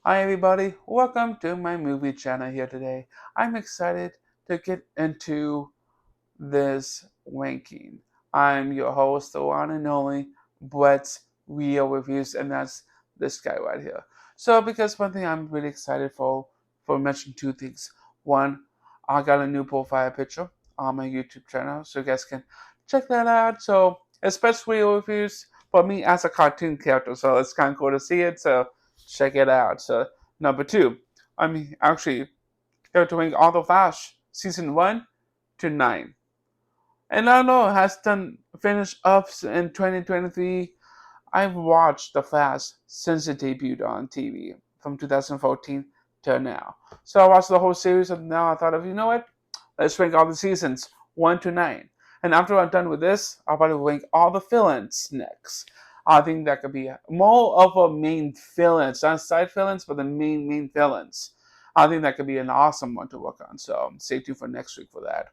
Hi everybody, welcome to my movie channel here today. I'm excited to get into this ranking. I'm your host, the one and only Brett's Real Reviews, and that's this guy right here. So, because one thing I'm really excited for mentioning two things. One, I got a new profile picture on my YouTube channel, so you guys can check that out. So, especially Real Reviews for me as a cartoon character, so it's kind of cool to see it. So, check it out. So, number two, I'm actually doing all the Flash season 1 to 9. And I know it has done finished up in 2023. I've watched The Flash since it debuted on TV from 2014 till now. So I watched the whole series, and now I thought of, you know what? Let's rank all the seasons 1 to 9. And after I'm done with this, I'll probably rank all the villains next. I think that could be more of a main villains, not side villains, but the main villains. I think that could be an awesome one to work on. So stay tuned for next week for that.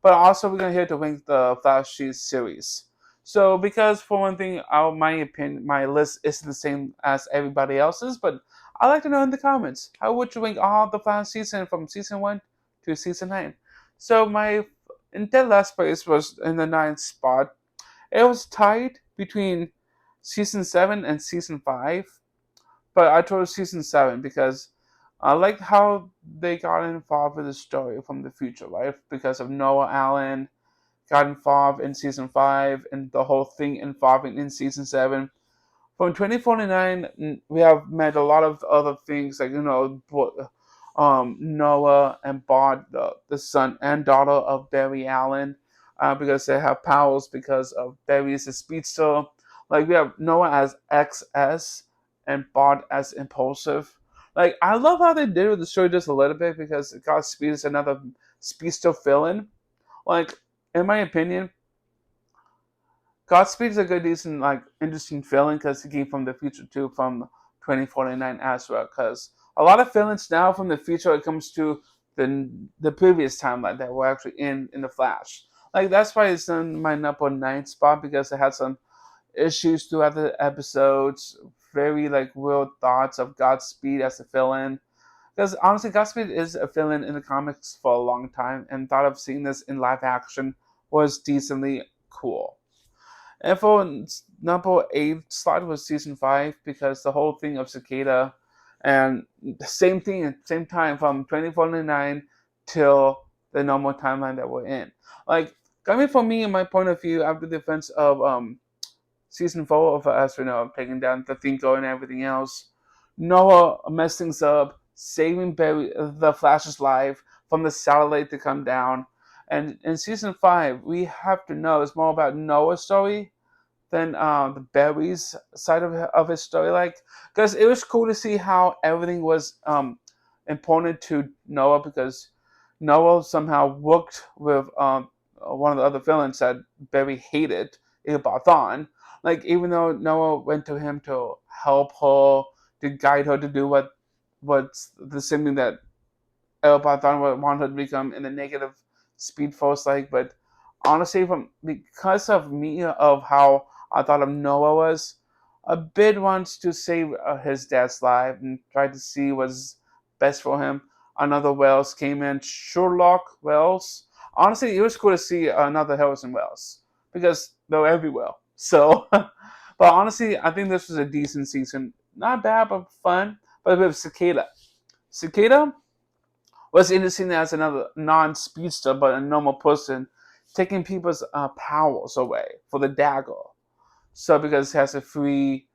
But also, we're gonna hear to rank the Flash series. So, because for one thing, my opinion, my list isn't the same as everybody else's, but I'd like to know in the comments, how would you rank all the Flash season from season 1 to season 9? So, my in dead last place was in the ninth spot. It was tied between season 7 and season 5, but I chose season 7 because I liked how they got involved with the story from the future, right? Because of Noah Allen got involved in season 5 and the whole thing involving in season 7. From 2049, we have met a lot of other things like, Noah and Bod, the son and daughter of Barry Allen, because they have powers because of Barry's a speedster. Like we have Noah as XS and Bod as impulsive. Like I love how they did with the story just a little bit because Godspeed is another speedster villain. Like in my opinion, Godspeed is a good, decent, like interesting villain because he came from the future too, from 2049 as well. Because a lot of villains now from the future, it comes to the previous timeline that we're actually in the Flash. Like that's why it's in my number 9 spot because it had some issues throughout the episodes, very like real thoughts of Godspeed as a villain. Because honestly, Godspeed is a villain in the comics for a long time, and thought of seeing this in live action was decently cool. And for number 8 slot was season 5 because the whole thing of Cicada and the same thing at the same time from 2049 till the normal timeline that we're in. Like, coming from me and my point of view after the events of season 4 of as we know, taking down the Thinko and everything else, Noah messed things up, saving Barry, the Flash's life from the satellite to come down. And in season 5, we have to know it's more about Noah's story than the Barry's side of his story. Like, because it was cool to see how everything was important to Noah because Noah somehow worked with one of the other villains that Barry hated, Ilbathon. Like, even though Noah went to him to help her, to guide her to do what's the same thing that Ilbathon wanted her to become in the negative Speed Force, like, but honestly, from because of me of how I thought of Noah was, a bit wants to save his dad's life and try to see what's best for him. Another Wells came in, Sherlock Wells. Honestly, it was cool to see another Harrison Wells because they're everywhere. So, but honestly, I think this was a decent season. Not bad, but fun. But with Cicada was interesting as another non-speedster but a normal person taking people's powers away for the dagger. So because he has to free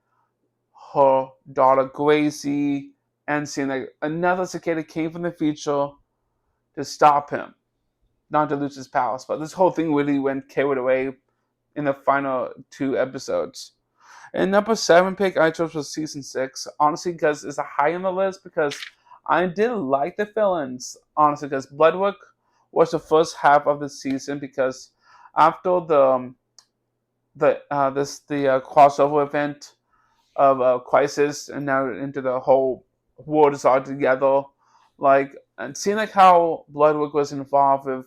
her daughter Gracie and seeing like another cicada came from the future to stop him, not to lose his powers. But this whole thing really went carried away in the final 2 episodes. And number 7 pick I chose was season 6. Honestly, because it's a high on the list because I did like the villains. Honestly, because Bloodwork was the first half of the season because after the crossover event of Crisis and now into the whole world is all together, like and seeing like how Bloodwork was involved with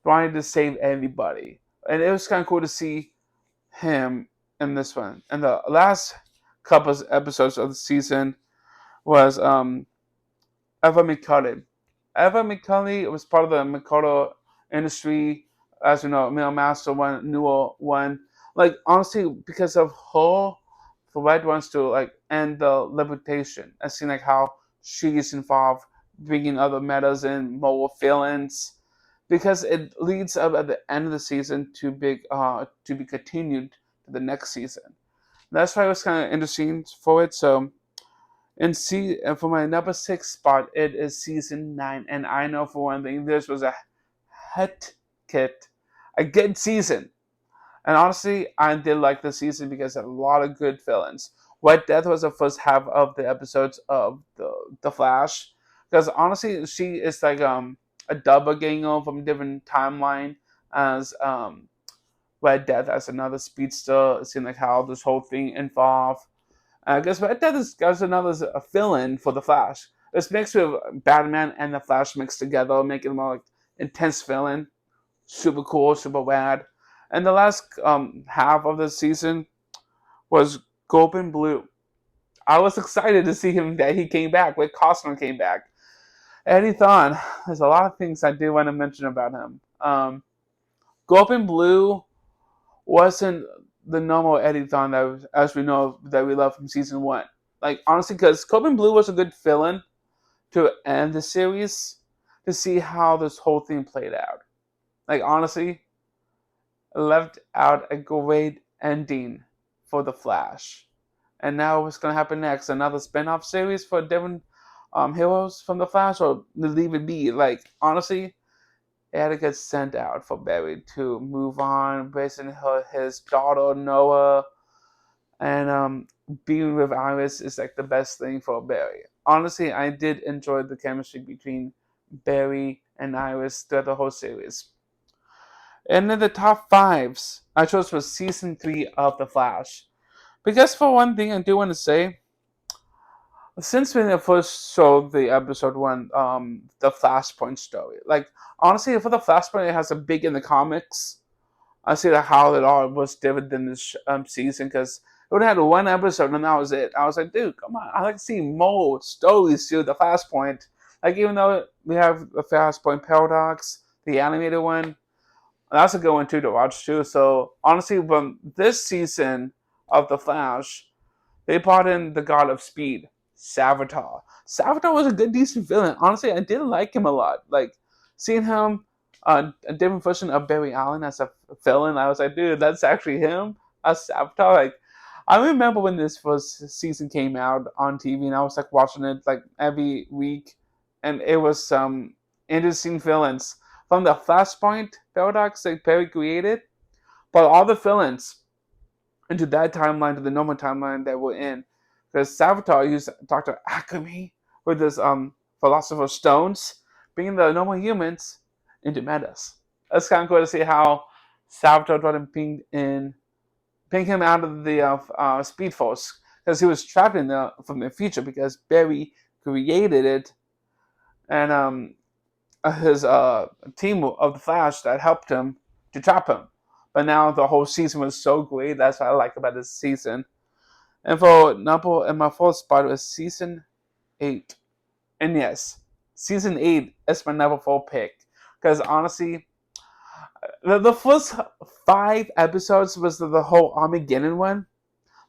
trying to save everybody, and it was kind of cool to see him in this one. And the last couple of episodes of the season, was Eva McCully. Eva McCully was part of the Mikado industry, as you know, Male Master one, Newell one. Like honestly, because of her, the Red wants to like end the limitation. I seen like how she's involved, bringing other metas in, more villains, because it leads up at the end of the season to be continued to the next season. That's why it was kind of interesting for it. So and for my number 6 spot, it is season 9, and I know for one thing, this was a hit kit, a good season. And honestly, I did like the season because of a lot of good villains. White Death was the first half of the episodes of the Flash, because honestly, she is like a double ganger from a different timeline as Red Death as another speedster. It seemed like how this whole thing involved. I guess Red Death is another a fill-in for the Flash. It's mixed with Batman and the Flash mixed together, making a more like intense villain. Super cool, super rad. And the last half of the season was Golden Blue. I was excited to see him that he came back. When Costner came back, Eddie Thawne. There's a lot of things I do want to mention about him. Golden Blue wasn't the normal Eddie Thawne that as we know that we love from season 1. Like honestly, because Golden Blue was a good villain to end the series to see how this whole thing played out. Like honestly, left out a great ending for the Flash. And now what's gonna happen next? Another spin-off series for different heroes from the Flash, or leave it be? Like honestly, it had to get sent out for Barry to move on, raising his daughter Noah, and being with Iris is like the best thing for Barry. Honestly, I did enjoy the chemistry between Barry and Iris throughout the whole series. And in the top fives, I chose for season 3 of The Flash. Because for one thing, I do want to say, since when I first showed the episode 1, the Flashpoint story, like honestly, for the Flashpoint, it has a big in the comics. I see how it all was different than this season because it only had one episode and that was it. I was like, dude, come on! I like to see more stories to the Flashpoint. Like even though we have the Flashpoint Paradox, the animated one, that's a good one too to watch too. So honestly, from this season of the Flash, they brought in the God of Speed, Savitar. Savitar was a good, decent villain. Honestly, I did like him a lot. Like seeing him, a different version of Barry Allen as a villain. I was like, dude, that's actually him as Savitar. Like, I remember when this first season came out on TV, and I was like watching it like every week, and it was some interesting villains from the Flashpoint paradox that Barry created, but all the villains into that timeline to the normal timeline that we're in. Because Savitar used Dr. Akame with his philosopher's stones, bringing the normal humans into metas. It's kind of cool to see how Savitar brought him ping him out of the Speed Force because he was trapped in the from the future because Barry created it, and his team of the Flash that helped him to trap him. But now the whole season was so great. That's what I like about this season. And for number and my fourth spot was season 8. And yes, season 8 is my number 4 pick because honestly, the first 5 episodes was the whole Armageddon one.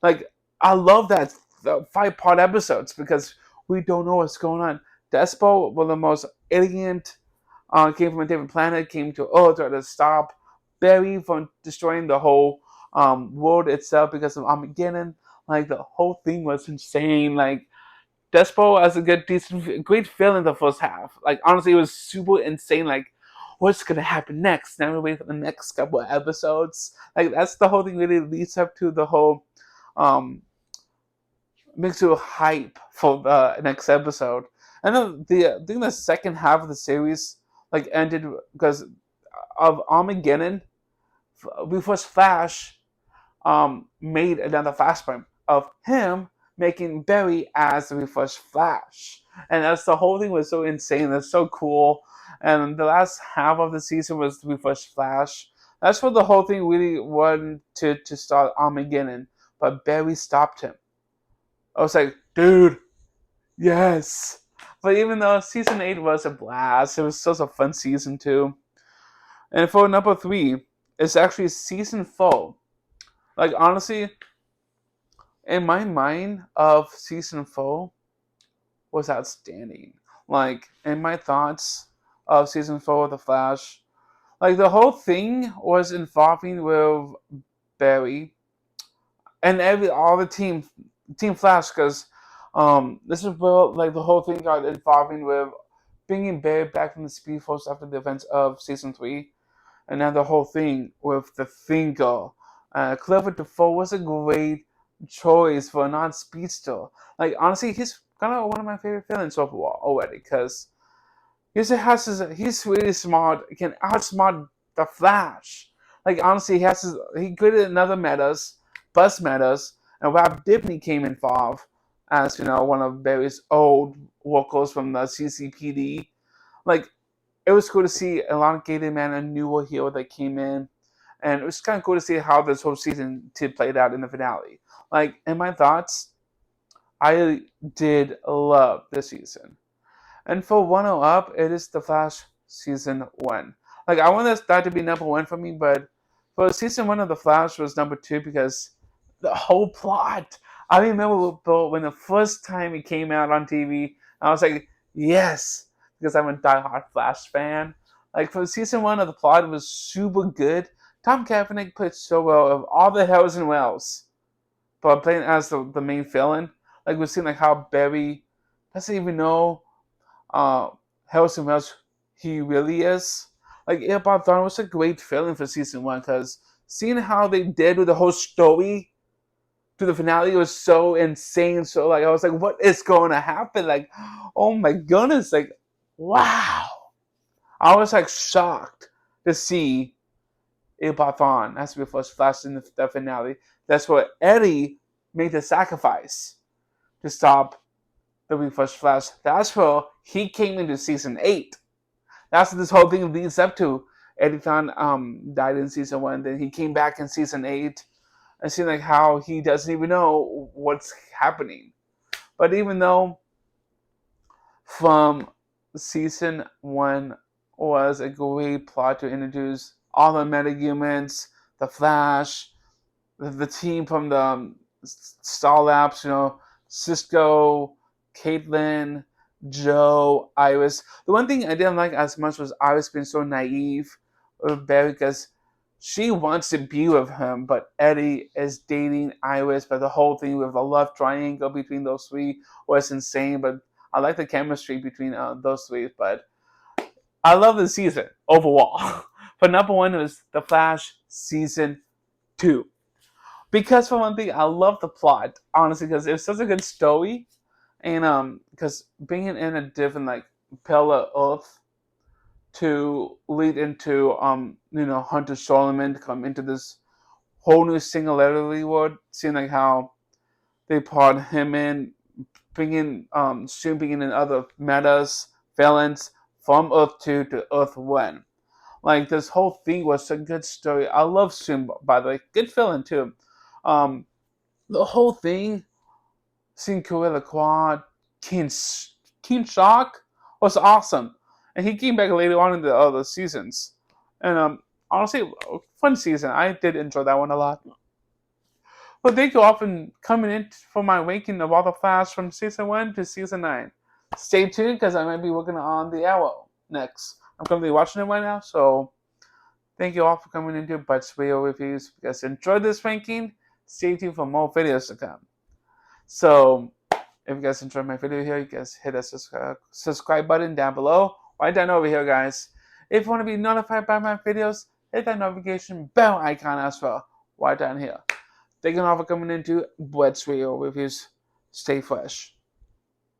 Like I love that the 5-part episodes because we don't know what's going on. Despo was the most alien came from a different planet, came to Earth, tried to stop Barry from destroying the whole world itself because of Armageddon. Like the whole thing was insane. Like Despo as a good, decent, great film in the first half. Like honestly, it was super insane. Like what's gonna happen next? Now we wait for the next couple of episodes. Like that's the whole thing. Really leads up to the whole um makes you hype for the next episode. And then I think the second half of the series like ended because of Armageddon. Before Flash made another Flashpoint of him making Barry as the first Flash, and that's the whole thing was so insane. That's so cool. And the last half of the season was the first Flash. That's what the whole thing really wanted to start Armageddon, but Barry stopped him. I was like, dude, Yes. But even though season 8 was a blast, it was such a fun season too. And for number 3, it's actually season 4. Like honestly, in my mind of season 4 was outstanding. Like in my thoughts of season 4 of The Flash, like the whole thing was involving with Barry and all the Team Flash, because this is where like the whole thing got involving with bringing Barry back from the Speed Force after the events of season 3, and now the whole thing with the Finger. Clifford Defoe was a great choice for a non-speedster. Like honestly, he's kind of one of my favorite villains overall already, because he's really smart. He can outsmart the Flash. Like honestly, he created another Metas, Buzz Metas, and Rob Dibney came involved as one of Barry's old workers from the CCPD. Like it was cool to see Elongated Man, a newer hero that came in, and it was kind of cool to see how this whole season played out in the finale. Like in my thoughts, I did love this season. And for 1 up, it is The Flash season 1. Like I want that to be number 1 for me, but for season 1 of The Flash was number 2 because the whole plot. I remember when the first time it came out on TV, I was like, yes, because I'm a diehard Flash fan. Like for season 1 of the plot, it was super good. Tom Kaepernick played so well of all the Hells and Wells, but playing as the main villain. Like we've seen like how Barry doesn't even know uh, Harrison Wells he really is. Like Eobard Thawne was a great feeling for season 1, because seeing how they did with the whole story to the finale was so insane. So like I was like, what is going to happen? Like, oh my goodness! Like, wow! I was like shocked to see Eobard Thawne as we first flashed in the finale. That's where Eddie made the sacrifice to stop the Reverse Flash. That's where he came into season 8. That's what this whole thing leads up to. Eddie Thawne died in season 1, then he came back in season 8, and seeing like how he doesn't even know what's happening. But even though from season 1 was a great plot to introduce all the metahumans, the Flash, the team from the Star Labs, Cisco, Caitlin, Joe, Iris. The one thing I didn't like as much was Iris being so naive with Barry, because she wants to be with him, but Eddie is dating Iris. But the whole thing with the love triangle between those three was insane. But I like the chemistry between those three. But I love the season overall. But number 1 was The Flash season 2. Because for one thing, I love the plot, honestly, because it's such a good story, and because bringing in a different like Pella Earth to lead into Hunter Solomon to come into this whole new singularity world, seeing like how they brought him in, bringing soon bringing in other metas, villains from Earth 2 to Earth 1. Like this whole thing was a good story. I love Soon, by the way, good villain too. Um, the whole thing, seeing Gorilla Quad, King Shock was awesome, and he came back later on in the other seasons. And honestly, fun season. I did enjoy that one a lot. But thank you all for coming in for my ranking of all the Flash from season 1 to season 9. Stay tuned because I might be working on the Arrow next. I'm currently watching it right now, so thank you all for coming into Butts Video Reviews. If you guys enjoyed this ranking, stay tuned for more videos to come. So, if you guys enjoyed my video here, you guys hit the subscribe button down below, right down over here, guys. If you want to be notified by my videos, hit that notification bell icon as well, right down here. Thank you all for coming into Butts Video Reviews. Stay fresh.